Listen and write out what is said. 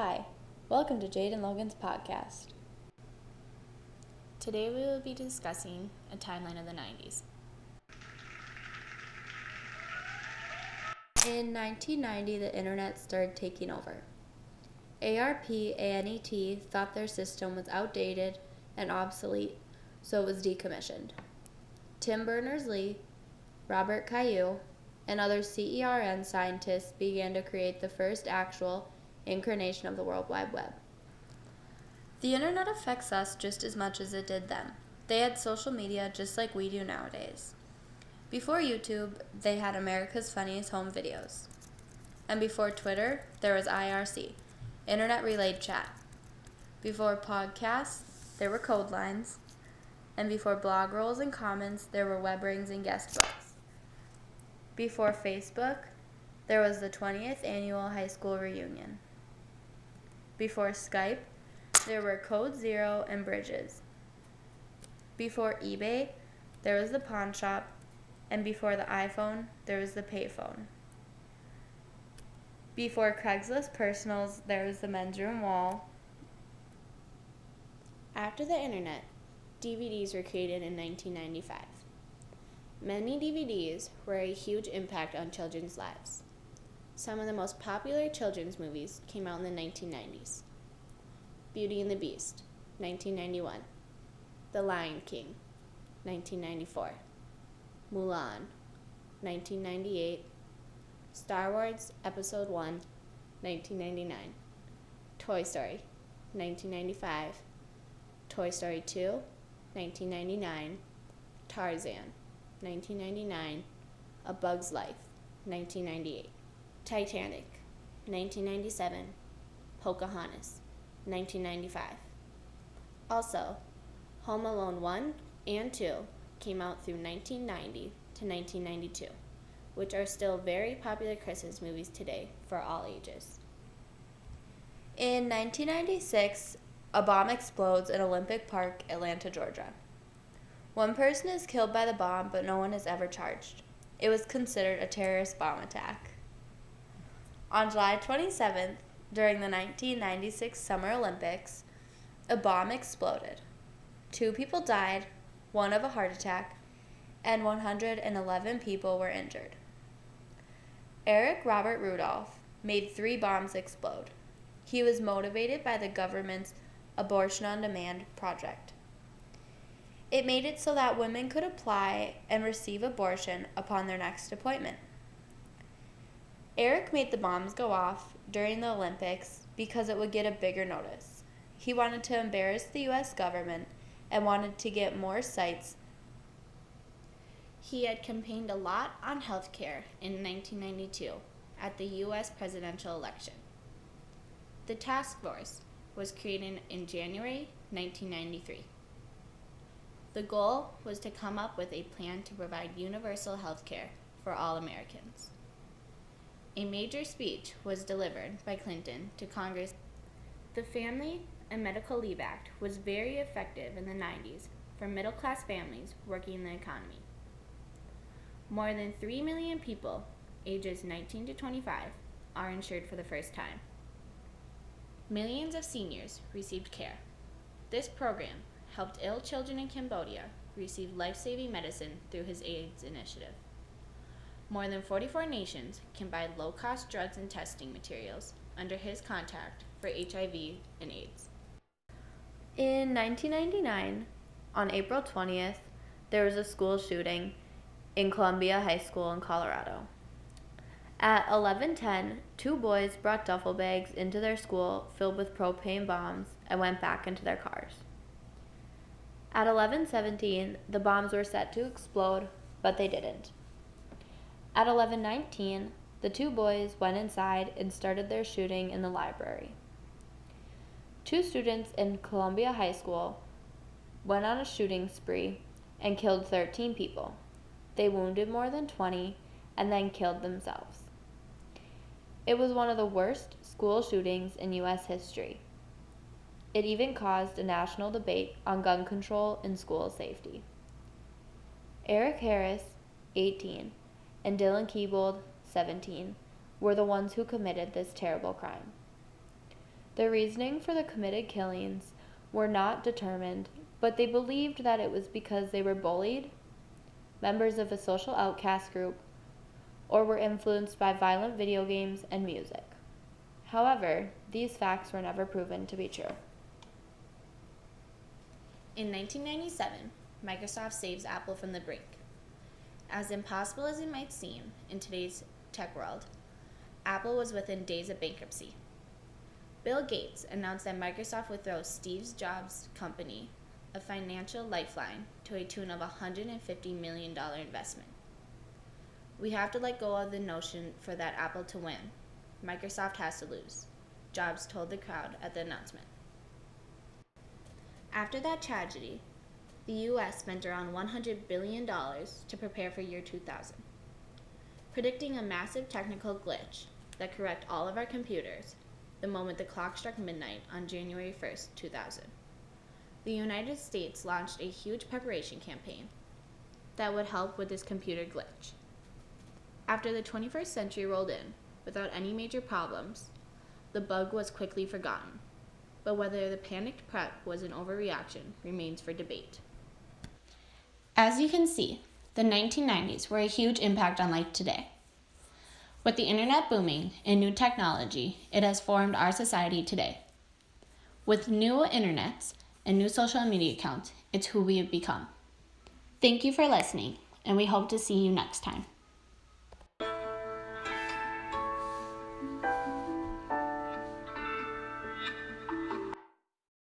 Hi, welcome to Jade and Logan's podcast. Today we will be discussing a timeline of the 90s. In 1990, the internet started taking over. ARPANET thought their system was outdated and obsolete, so it was decommissioned. Tim Berners-Lee, Robert Cailliau, and other CERN scientists began to create the first actual incarnation of the World Wide Web. The internet affects us just as much as it did them. They had social media just like we do nowadays. Before YouTube, they had America's Funniest Home Videos. And before Twitter, there was IRC, Internet Relayed Chat. Before podcasts, there were code lines. And before blog rolls and comments, there were web rings and guest books. Before Facebook, there was the 20th annual high school reunion. Before Skype, there were Code Zero and Bridges. Before eBay, there was the pawn shop, and before the iPhone, there was the payphone. Before Craigslist Personals, there was the men's room wall. After the internet, DVDs were created in 1995. Many DVDs were a huge impact on children's lives. Some of the most popular children's movies came out in the 1990s. Beauty and the Beast, 1991. The Lion King, 1994. Mulan, 1998. Star Wars Episode 1, 1999. Toy Story, 1995. Toy Story 2, 1999. Tarzan, 1999. A Bug's Life, 1998. Titanic, 1997. Pocahontas, 1995. Also, Home Alone 1 and 2 came out through 1990 to 1992, which are still very popular Christmas movies today for all ages. In 1996, a bomb explodes in Olympic Park, Atlanta, Georgia. One person is killed by the bomb, but no one is ever charged. It was considered a terrorist bomb attack. On July 27th, during the 1996 Summer Olympics, a bomb exploded. 2 people died, 1 of a heart attack, and 111 people were injured. Eric Robert Rudolph made 3 bombs explode. He was motivated by the government's Abortion on Demand project. It made it so that women could apply and receive abortion upon their next appointment. Eric made the bombs go off during the Olympics because it would get a bigger notice. He wanted to embarrass the U.S. government and wanted to get more sites. He had campaigned a lot on health care in 1992 at the U.S. presidential election. The task force was created in January 1993. The goal was to come up with a plan to provide universal health care for all Americans. A major speech was delivered by Clinton to Congress. The Family and Medical Leave Act was very effective in the 90s for middle-class families working in the economy. More than 3 million people, ages 19 to 25, are insured for the first time. Millions of seniors received care. This program helped ill children in Cambodia receive life-saving medicine through his AIDS initiative. More than 44 nations can buy low-cost drugs and testing materials under his contract for HIV and AIDS. In 1999, on April 20th, there was a school shooting in Columbia High School in Colorado. At 11:10, 2 boys brought duffel bags into their school filled with propane bombs and went back into their cars. At 11:17, the bombs were set to explode, but they didn't. At 11:19, the 2 boys went inside and started their shooting in the library. 2 students in Columbia High School went on a shooting spree and killed 13 people. They wounded more than 20 and then killed themselves. It was one of the worst school shootings in U.S. history. It even caused a national debate on gun control and school safety. Eric Harris, 18, and Dylan Keebold, 17, were the ones who committed this terrible crime. The reasoning for the committed killings were not determined, but they believed that it was because they were bullied, members of a social outcast group, or were influenced by violent video games and music. However, these facts were never proven to be true. In 1997, Microsoft saves Apple from the brink. As impossible as it might seem in today's tech world, Apple was within days of bankruptcy. Bill Gates announced that Microsoft would throw Steve Jobs' company a financial lifeline to a tune of $150 million investment. We have to let go of the notion for that Apple to win. Microsoft has to lose, Jobs told the crowd at the announcement. After that tragedy, the U.S. spent around $100 billion to prepare for year 2000, predicting a massive technical glitch that could wreck all of our computers the moment the clock struck midnight on January 1st, 2000. The United States launched a huge preparation campaign that would help with this computer glitch. After the 21st century rolled in without any major problems, the bug was quickly forgotten. But whether the panicked prep was an overreaction remains for debate. As you can see, the 1990s were a huge impact on life today. With the internet booming and new technology, it has formed our society today. With new internets and new social media accounts, it's who we have become. Thank you for listening, and we hope to see you next time.